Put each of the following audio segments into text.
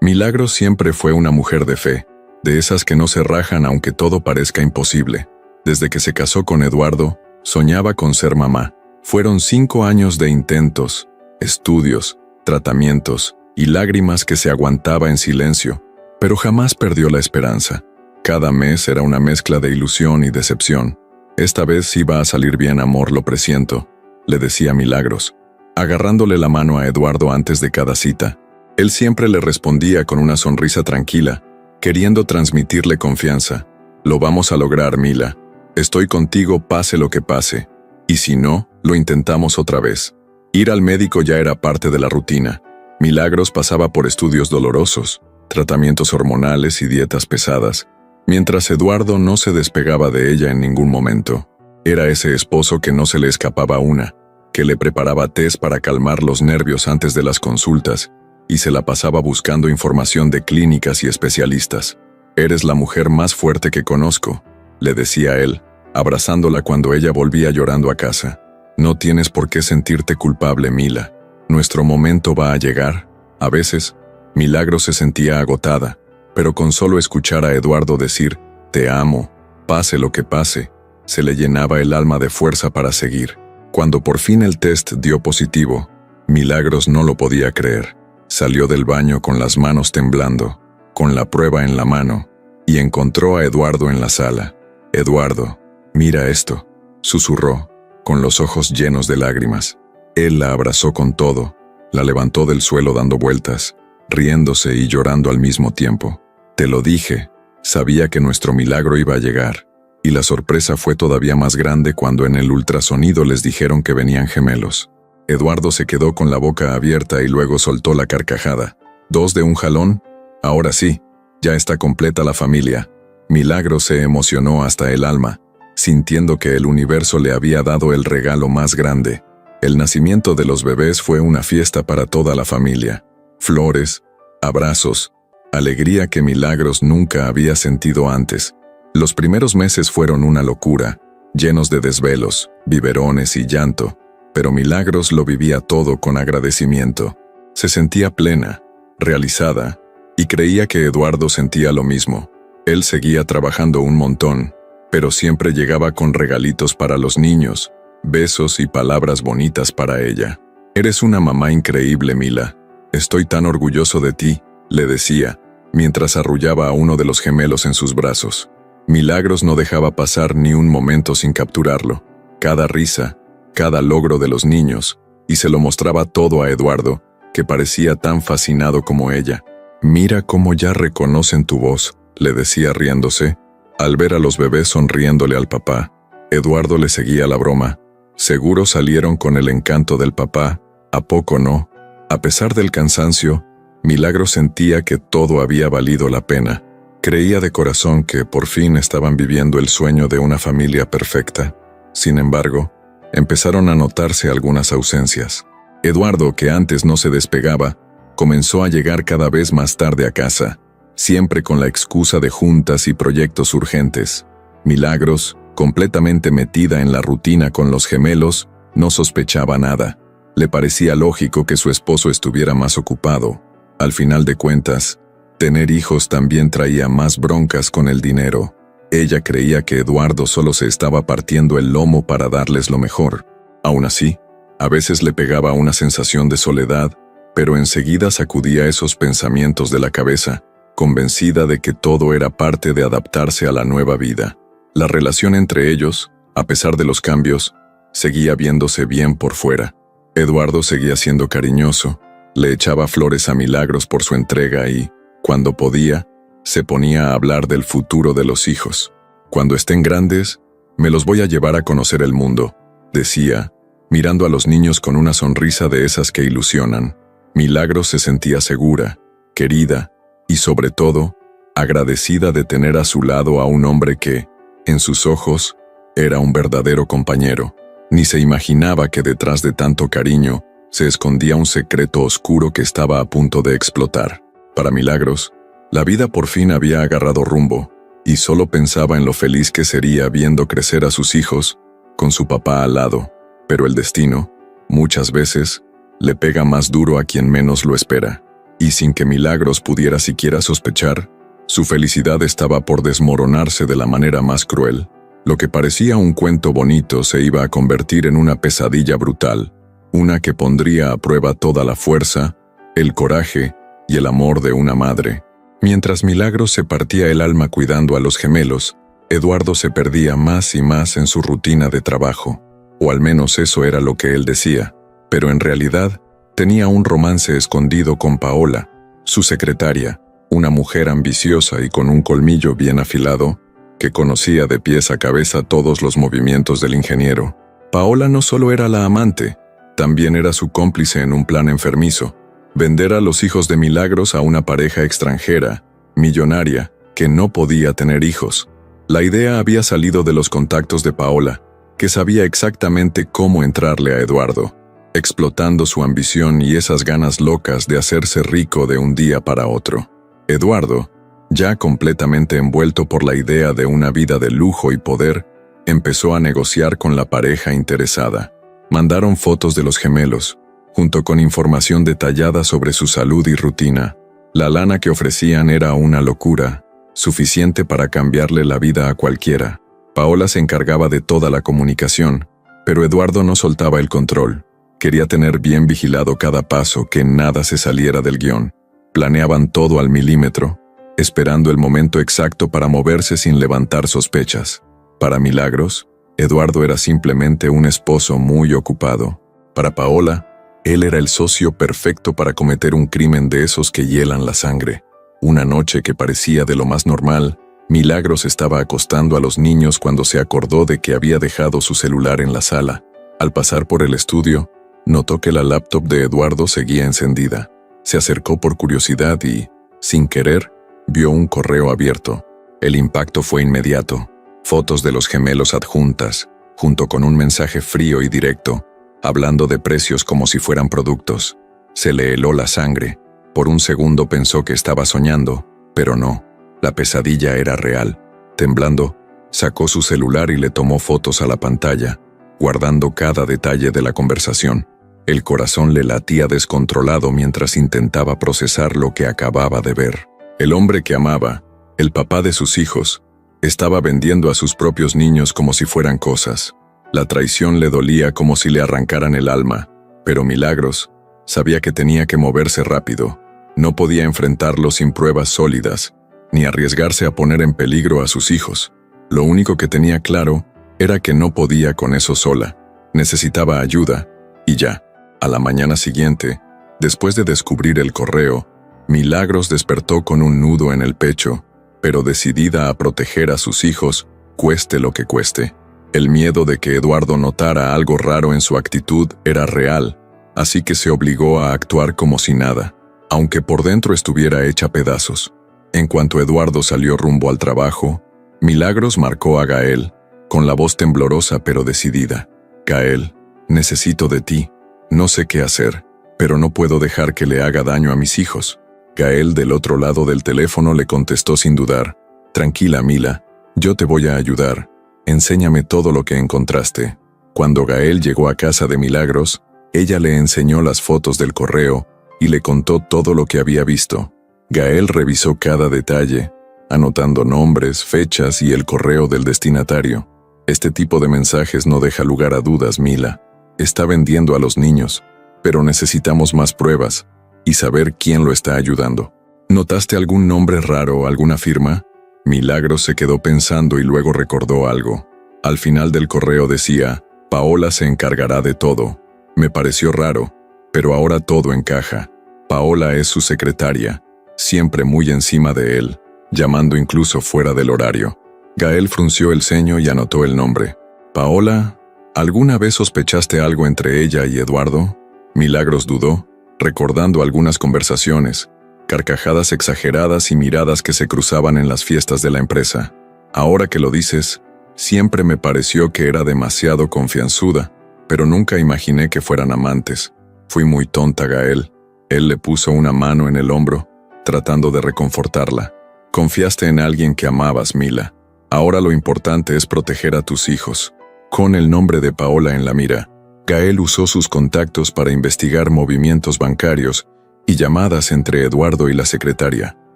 Milagros siempre fue una mujer de fe, de esas que no se rajan aunque todo parezca imposible. Desde que se casó con Eduardo, soñaba con ser mamá. Fueron 5 años de intentos, estudios, tratamientos y lágrimas que se aguantaba en silencio, pero jamás perdió la esperanza. Cada mes era una mezcla de ilusión y decepción. Esta vez iba a salir bien, amor, lo presiento, le decía Milagros, agarrándole la mano a Eduardo antes de cada cita. Él siempre le respondía con una sonrisa tranquila, queriendo transmitirle confianza. Lo vamos a lograr, Mila. Estoy contigo pase lo que pase. Y si no, lo intentamos otra vez. Ir al médico ya era parte de la rutina. Milagros pasaba por estudios dolorosos, tratamientos hormonales y dietas pesadas, mientras Eduardo no se despegaba de ella en ningún momento. Era ese esposo que no se le escapaba una, que le preparaba tés para calmar los nervios antes de las consultas, y se la pasaba buscando información de clínicas y especialistas. Eres la mujer más fuerte que conozco, le decía él, abrazándola cuando ella volvía llorando a casa. No tienes por qué sentirte culpable, Mila. Nuestro momento va a llegar. A veces, Milagros se sentía agotada, pero con solo escuchar a Eduardo decir, te amo, pase lo que pase, se le llenaba el alma de fuerza para seguir. Cuando por fin el test dio positivo, Milagros no lo podía creer. Salió del baño con las manos temblando, con la prueba en la mano, y encontró a Eduardo en la sala. Eduardo, mira esto, susurró, con los ojos llenos de lágrimas. Él la abrazó con todo, la levantó del suelo dando vueltas, riéndose y llorando al mismo tiempo. Te lo dije, sabía que nuestro milagro iba a llegar, y la sorpresa fue todavía más grande cuando en el ultrasonido les dijeron que venían gemelos. Eduardo se quedó con la boca abierta y luego soltó la carcajada. 2 de un jalón. Ahora sí, ya está completa la familia. Milagros se emocionó hasta el alma, sintiendo que el universo le había dado el regalo más grande. El nacimiento de los bebés fue una fiesta para toda la familia. Flores, abrazos, alegría que Milagros nunca había sentido antes. Los primeros meses fueron una locura, llenos de desvelos, biberones y llanto. Pero Milagros lo vivía todo con agradecimiento. Se sentía plena, realizada, y creía que Eduardo sentía lo mismo. Él seguía trabajando un montón, pero siempre llegaba con regalitos para los niños, besos y palabras bonitas para ella. Eres una mamá increíble, Mila. Estoy tan orgulloso de ti, le decía, mientras arrullaba a uno de los gemelos en sus brazos. Milagros no dejaba pasar ni un momento sin capturarlo. Cada risa, cada logro de los niños, y se lo mostraba todo a Eduardo, que parecía tan fascinado como ella. Mira cómo ya reconocen tu voz, le decía riéndose, al ver a los bebés sonriéndole al papá. Eduardo le seguía la broma. Seguro salieron con el encanto del papá, ¿a poco no? A pesar del cansancio, Milagros sentía que todo había valido la pena. Creía de corazón que por fin estaban viviendo el sueño de una familia perfecta. Sin embargo, empezaron a notarse algunas ausencias. Eduardo, que antes no se despegaba, comenzó a llegar cada vez más tarde a casa, siempre con la excusa de juntas y proyectos urgentes. Milagros, completamente metida en la rutina con los gemelos, no sospechaba nada. Le parecía lógico que su esposo estuviera más ocupado. Al final de cuentas, tener hijos también traía más broncas con el dinero. Ella creía que Eduardo solo se estaba partiendo el lomo para darles lo mejor. Aún así, a veces le pegaba una sensación de soledad, pero enseguida sacudía esos pensamientos de la cabeza, convencida de que todo era parte de adaptarse a la nueva vida. La relación entre ellos, a pesar de los cambios, seguía viéndose bien por fuera. Eduardo seguía siendo cariñoso, le echaba flores a Milagros por su entrega y, cuando podía, se ponía a hablar del futuro de los hijos. Cuando estén grandes, me los voy a llevar a conocer el mundo, decía, mirando a los niños con una sonrisa de esas que ilusionan. Milagros se sentía segura, querida y, sobre todo, agradecida de tener a su lado a un hombre que, en sus ojos, era un verdadero compañero. Ni se imaginaba que detrás de tanto cariño se escondía un secreto oscuro que estaba a punto de explotar. Para Milagros, la vida por fin había agarrado rumbo, y solo pensaba en lo feliz que sería viendo crecer a sus hijos, con su papá al lado. Pero el destino, muchas veces, le pega más duro a quien menos lo espera. y sin que Milagros pudiera siquiera sospechar, su felicidad estaba por desmoronarse de la manera más cruel. Lo que parecía un cuento bonito se iba a convertir en una pesadilla brutal, una que pondría a prueba toda la fuerza, el coraje y el amor de una madre. Mientras Milagros se partía el alma cuidando a los gemelos, Eduardo se perdía más y más en su rutina de trabajo, o al menos eso era lo que él decía, pero en realidad tenía un romance escondido con Paola, su secretaria, una mujer ambiciosa y con un colmillo bien afilado, que conocía de pies a cabeza todos los movimientos del ingeniero. Paola no solo era la amante, también era su cómplice en un plan enfermizo: vender a los hijos de Milagros a una pareja extranjera, millonaria, que no podía tener hijos. La idea había salido de los contactos de Paola, que sabía exactamente cómo entrarle a Eduardo, explotando su ambición y esas ganas locas de hacerse rico de un día para otro. Eduardo, ya completamente envuelto por la idea de una vida de lujo y poder, empezó a negociar con la pareja interesada. Mandaron fotos de los gemelos, junto con información detallada sobre su salud y rutina. La lana que ofrecían era una locura, suficiente para cambiarle la vida a cualquiera. Paola se encargaba de toda la comunicación, pero Eduardo no soltaba el control. Quería tener bien vigilado cada paso, que nada se saliera del guión. Planeaban todo al milímetro, esperando el momento exacto para moverse sin levantar sospechas. Para Milagros, Eduardo era simplemente un esposo muy ocupado. Para Paola, él era el socio perfecto para cometer un crimen de esos que hielan la sangre. Una noche que parecía de lo más normal, Milagros estaba acostando a los niños cuando se acordó de que había dejado su celular en la sala. Al pasar por el estudio, notó que la laptop de Eduardo seguía encendida. Se acercó por curiosidad y, sin querer, vio un correo abierto. El impacto fue inmediato. Fotos de los gemelos adjuntas, junto con un mensaje frío y directo, hablando de precios como si fueran productos. Se le heló la sangre. Por un segundo pensó que estaba soñando, pero no. La pesadilla era real. Temblando, sacó su celular y le tomó fotos a la pantalla, guardando cada detalle de la conversación. El corazón le latía descontrolado mientras intentaba procesar lo que acababa de ver. El hombre que amaba, el papá de sus hijos, estaba vendiendo a sus propios niños como si fueran cosas. La traición le dolía como si le arrancaran el alma, pero Milagros sabía que tenía que moverse rápido. No podía enfrentarlo sin pruebas sólidas, ni arriesgarse a poner en peligro a sus hijos. Lo único que tenía claro era que no podía con eso sola. Necesitaba ayuda, y ya. A la mañana siguiente, después de descubrir el correo, Milagros despertó con un nudo en el pecho, pero decidida a proteger a sus hijos, cueste lo que cueste. El miedo de que Eduardo notara algo raro en su actitud era real, así que se obligó a actuar como si nada, aunque por dentro estuviera hecha pedazos. En cuanto Eduardo salió rumbo al trabajo, Milagros marcó a Gael, con la voz temblorosa pero decidida. «Gael, necesito de ti. No sé qué hacer, pero no puedo dejar que le haga daño a mis hijos». Gael del otro lado del teléfono le contestó sin dudar. «Tranquila, Mila, yo te voy a ayudar. Enséñame todo lo que encontraste». Cuando Gael llegó a casa de Milagros, ella le enseñó las fotos del correo y le contó todo lo que había visto. Gael revisó cada detalle, anotando nombres, fechas y el correo del destinatario. «Este tipo de mensajes no deja lugar a dudas, Mila. Está vendiendo a los niños, pero necesitamos más pruebas y saber quién lo está ayudando». «¿Notaste algún nombre raro o alguna firma?» Milagros se quedó pensando y luego recordó algo. Al final del correo decía: «Paola se encargará de todo». Me pareció raro, pero ahora todo encaja. Paola es su secretaria, siempre muy encima de él, llamando incluso fuera del horario. Gael frunció el ceño y anotó el nombre. «Paola, ¿alguna vez sospechaste algo entre ella y Eduardo?» Milagros dudó, recordando algunas conversaciones, carcajadas exageradas y miradas que se cruzaban en las fiestas de la empresa. «Ahora que lo dices, siempre me pareció que era demasiado confianzuda, pero nunca imaginé que fueran amantes. Fui muy tonta, Gael». Él le puso una mano en el hombro, tratando de reconfortarla. «Confiaste en alguien que amabas, Mila. Ahora lo importante es proteger a tus hijos». Con el nombre de Paola en la mira, Gael usó sus contactos para investigar movimientos bancarios y llamadas entre Eduardo y la secretaria.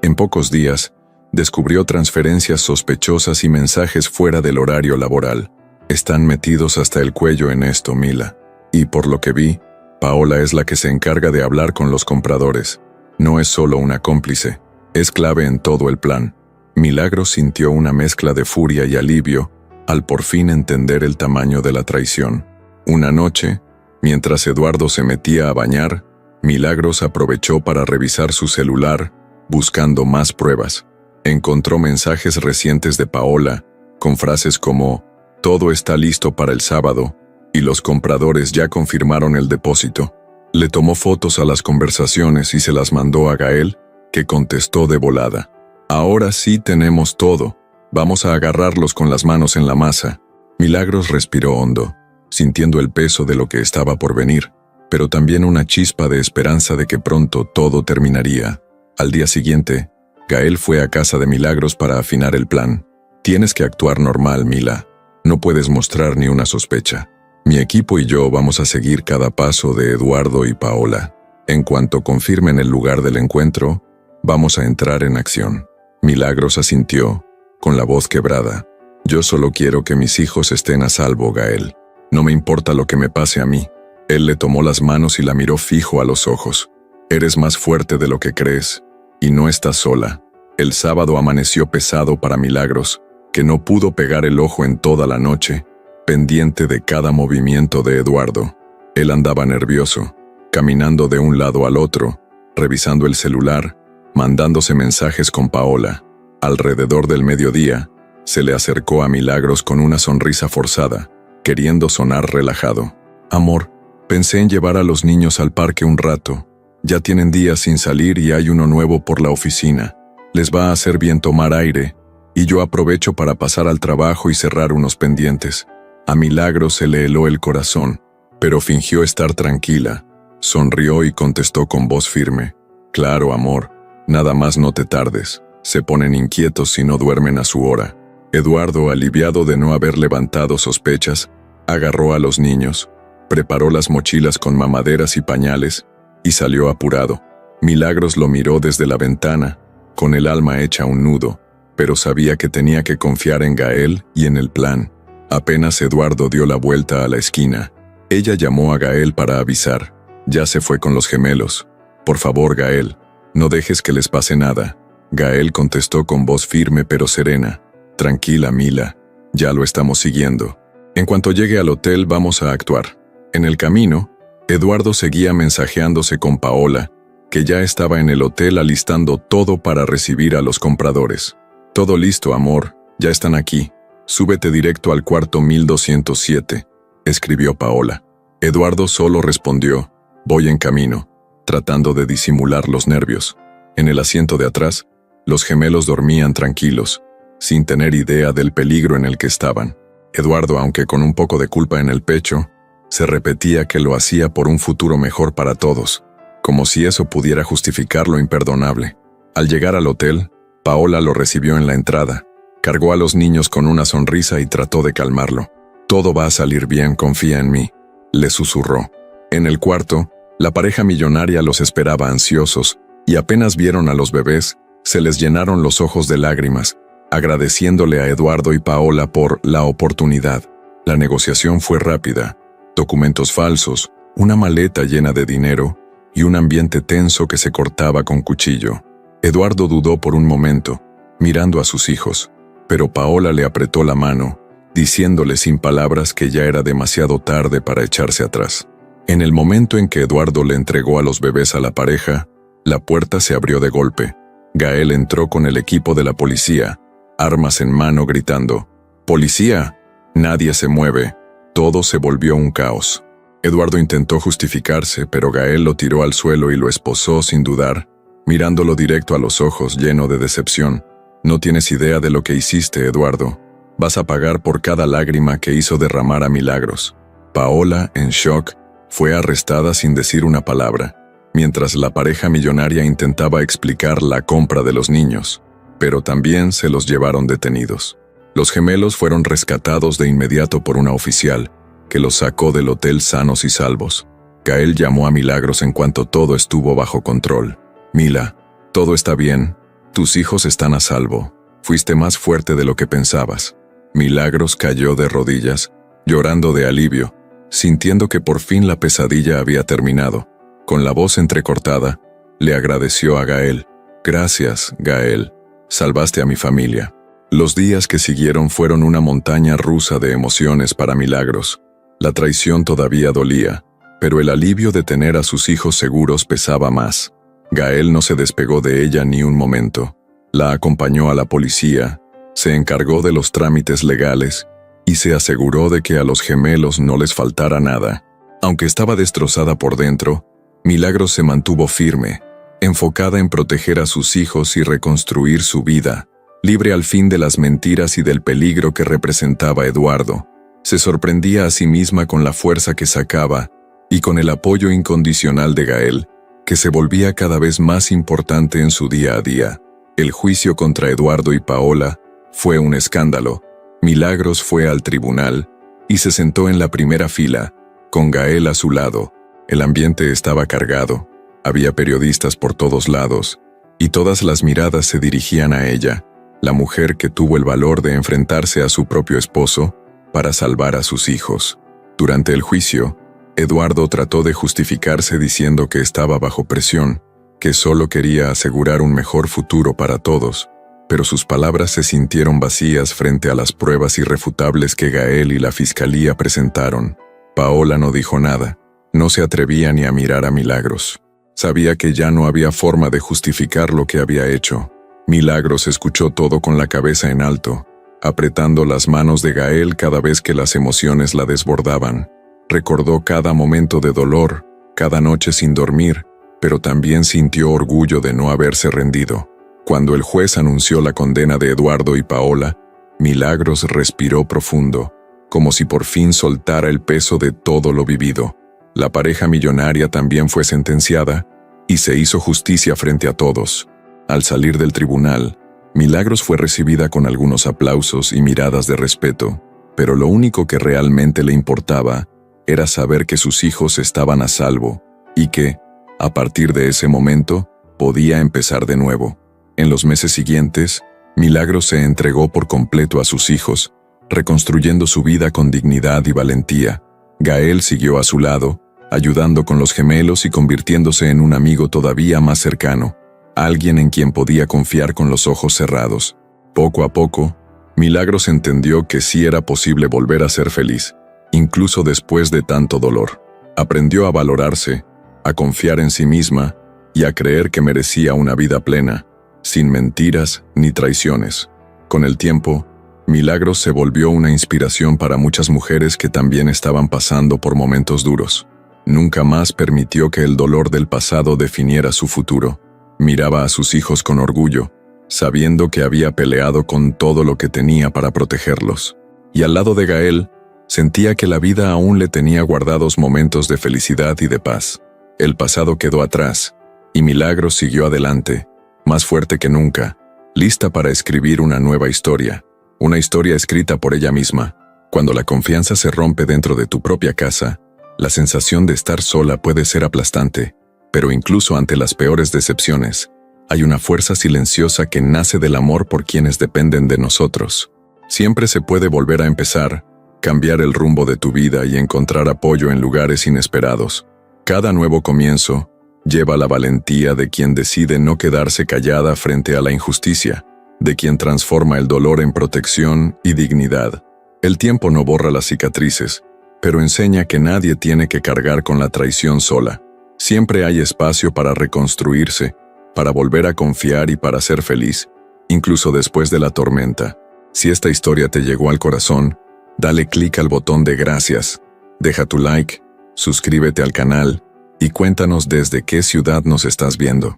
En pocos días, descubrió transferencias sospechosas y mensajes fuera del horario laboral. Están metidos hasta el cuello en esto, Mila. Y por lo que vi, Paola es la que se encarga de hablar con los compradores. No es solo una cómplice, es clave en todo el plan. Milagros sintió una mezcla de furia y alivio al por fin entender el tamaño de la traición. Una noche, mientras Eduardo se metía a bañar, Milagros aprovechó para revisar su celular, buscando más pruebas. Encontró mensajes recientes de Paola, con frases como «Todo está listo para el sábado» y «Los compradores ya confirmaron el depósito». Le tomó fotos a las conversaciones y se las mandó a Gael, que contestó de volada. «Ahora sí tenemos todo. Vamos a agarrarlos con las manos en la masa». Milagros respiró hondo, sintiendo el peso de lo que estaba por venir, pero también una chispa de esperanza de que pronto todo terminaría. Al día siguiente, Gael fue a casa de Milagros para afinar el plan. «Tienes que actuar normal, Mila. No puedes mostrar ni una sospecha. Mi equipo y yo vamos a seguir cada paso de Eduardo y Paola. En cuanto confirmen el lugar del encuentro, vamos a entrar en acción». Milagros asintió, con la voz quebrada. «Yo solo quiero que mis hijos estén a salvo, Gael. No me importa lo que me pase a mí». Él le tomó las manos y la miró fijo a los ojos. «Eres más fuerte de lo que crees, y no estás sola». El sábado amaneció pesado para Milagros, que no pudo pegar el ojo en toda la noche, pendiente de cada movimiento de Eduardo. Él andaba nervioso, caminando de un lado al otro, revisando el celular, mandándose mensajes con Paola. Alrededor del mediodía, se le acercó a Milagros con una sonrisa forzada, queriendo sonar relajado. «Amor, pensé en llevar a los niños al parque un rato. Ya tienen días sin salir y hay uno nuevo por la oficina. Les va a hacer bien tomar aire, y yo aprovecho para pasar al trabajo y cerrar unos pendientes». A Milagros se le heló el corazón, pero fingió estar tranquila. Sonrió y contestó con voz firme. «Claro, amor, nada más no te tardes. Se ponen inquietos si no duermen a su hora». Eduardo, aliviado de no haber levantado sospechas, agarró a los niños, preparó las mochilas con mamaderas y pañales, y salió apurado. Milagros lo miró desde la ventana, con el alma hecha un nudo, pero sabía que tenía que confiar en Gael y en el plan. Apenas Eduardo dio la vuelta a la esquina, ella llamó a Gael para avisar. «Ya se fue con los gemelos. Por favor, Gael, no dejes que les pase nada». Gael contestó con voz firme pero serena. «Tranquila, Mila, ya lo estamos siguiendo. En cuanto llegue al hotel vamos a actuar». En el camino, Eduardo seguía mensajeándose con Paola, que ya estaba en el hotel alistando todo para recibir a los compradores. «Todo listo, amor, ya están aquí. Súbete directo al cuarto 1207, escribió Paola. Eduardo solo respondió, «Voy en camino», tratando de disimular los nervios. En el asiento de atrás, los gemelos dormían tranquilos, sin tener idea del peligro en el que estaban. Eduardo, aunque con un poco de culpa en el pecho, se repetía que lo hacía por un futuro mejor para todos, como si eso pudiera justificar lo imperdonable. Al llegar al hotel, Paola lo recibió en la entrada, cargó a los niños con una sonrisa y trató de calmarlo. «Todo va a salir bien, confía en mí», le susurró. En el cuarto, la pareja millonaria los esperaba ansiosos, y apenas vieron a los bebés, se les llenaron los ojos de lágrimas, agradeciéndole a Eduardo y Paola por la oportunidad. La negociación fue rápida. Documentos falsos, una maleta llena de dinero y un ambiente tenso que se cortaba con cuchillo. Eduardo dudó por un momento, mirando a sus hijos, pero Paola le apretó la mano, diciéndole sin palabras que ya era demasiado tarde para echarse atrás. En el momento en que Eduardo le entregó a los bebés a la pareja, la puerta se abrió de golpe. Gael entró con el equipo de la policía, armas en mano, gritando, «¡Policía!». Nadie se mueve. Todo se volvió un caos. Eduardo intentó justificarse, pero Gael lo tiró al suelo y lo esposó sin dudar, mirándolo directo a los ojos, lleno de decepción. «No tienes idea de lo que hiciste, Eduardo. Vas a pagar por cada lágrima que hizo derramar a Milagros». Paola, en shock, fue arrestada sin decir una palabra, mientras la pareja millonaria intentaba explicar la compra de los niños, pero también se los llevaron detenidos. Los gemelos fueron rescatados de inmediato por una oficial, que los sacó del hotel sanos y salvos. Gael llamó a Milagros en cuanto todo estuvo bajo control. Mila, todo está bien. Tus hijos están a salvo. Fuiste más fuerte de lo que pensabas. Milagros cayó de rodillas, llorando de alivio, sintiendo que por fin la pesadilla había terminado. Con la voz entrecortada, le agradeció a Gael. Gracias, Gael. Salvaste a mi familia. Los días que siguieron fueron una montaña rusa de emociones para Milagros. La traición todavía dolía, pero el alivio de tener a sus hijos seguros pesaba más. Gael no se despegó de ella ni un momento. La acompañó a la policía, se encargó de los trámites legales y se aseguró de que a los gemelos no les faltara nada. Aunque estaba destrozada por dentro, Milagros se mantuvo firme, enfocada en proteger a sus hijos y reconstruir su vida, libre al fin de las mentiras y del peligro que representaba Eduardo. Se sorprendía a sí misma con la fuerza que sacaba y con el apoyo incondicional de Gael, que se volvía cada vez más importante en su día a día. El juicio contra Eduardo y Paola fue un escándalo. Milagros fue al tribunal y se sentó en la primera fila, con Gael a su lado. El ambiente estaba cargado, había periodistas por todos lados, y todas las miradas se dirigían a ella, la mujer que tuvo el valor de enfrentarse a su propio esposo para salvar a sus hijos. Durante el juicio, Eduardo trató de justificarse diciendo que estaba bajo presión, que solo quería asegurar un mejor futuro para todos, pero sus palabras se sintieron vacías frente a las pruebas irrefutables que Gael y la fiscalía presentaron. Paola no dijo nada, no se atrevía ni a mirar a Milagros. Sabía que ya no había forma de justificar lo que había hecho. Milagros escuchó todo con la cabeza en alto, apretando las manos de Gael cada vez que las emociones la desbordaban. Recordó cada momento de dolor, cada noche sin dormir, pero también sintió orgullo de no haberse rendido. Cuando el juez anunció la condena de Eduardo y Paola, Milagros respiró profundo, como si por fin soltara el peso de todo lo vivido. La pareja millonaria también fue sentenciada y se hizo justicia frente a todos. Al salir del tribunal, Milagros fue recibida con algunos aplausos y miradas de respeto, pero lo único que realmente le importaba era saber que sus hijos estaban a salvo y que, a partir de ese momento, podía empezar de nuevo. En los meses siguientes, Milagros se entregó por completo a sus hijos, reconstruyendo su vida con dignidad y valentía. Gael siguió a su lado, ayudando con los gemelos y convirtiéndose en un amigo todavía más cercano, alguien en quien podía confiar con los ojos cerrados. Poco a poco, Milagros entendió que sí era posible volver a ser feliz, incluso después de tanto dolor. Aprendió a valorarse, a confiar en sí misma y a creer que merecía una vida plena, sin mentiras ni traiciones. Con el tiempo, Milagros se volvió una inspiración para muchas mujeres que también estaban pasando por momentos duros. Nunca más permitió que el dolor del pasado definiera su futuro. Miraba a sus hijos con orgullo, sabiendo que había peleado con todo lo que tenía para protegerlos. Y al lado de Gael, sentía que la vida aún le tenía guardados momentos de felicidad y de paz. El pasado quedó atrás, y Milagros siguió adelante, más fuerte que nunca, lista para escribir una nueva historia, una historia escrita por ella misma. Cuando la confianza se rompe dentro de tu propia casa, la sensación de estar sola puede ser aplastante, pero incluso ante las peores decepciones, hay una fuerza silenciosa que nace del amor por quienes dependen de nosotros. Siempre se puede volver a empezar, cambiar el rumbo de tu vida y encontrar apoyo en lugares inesperados. Cada nuevo comienzo lleva la valentía de quien decide no quedarse callada frente a la injusticia, de quien transforma el dolor en protección y dignidad. El tiempo no borra las cicatrices, pero enseña que nadie tiene que cargar con la traición sola. Siempre hay espacio para reconstruirse, para volver a confiar y para ser feliz, incluso después de la tormenta. Si esta historia te llegó al corazón, dale clic al botón de gracias, deja tu like, suscríbete al canal y cuéntanos desde qué ciudad nos estás viendo.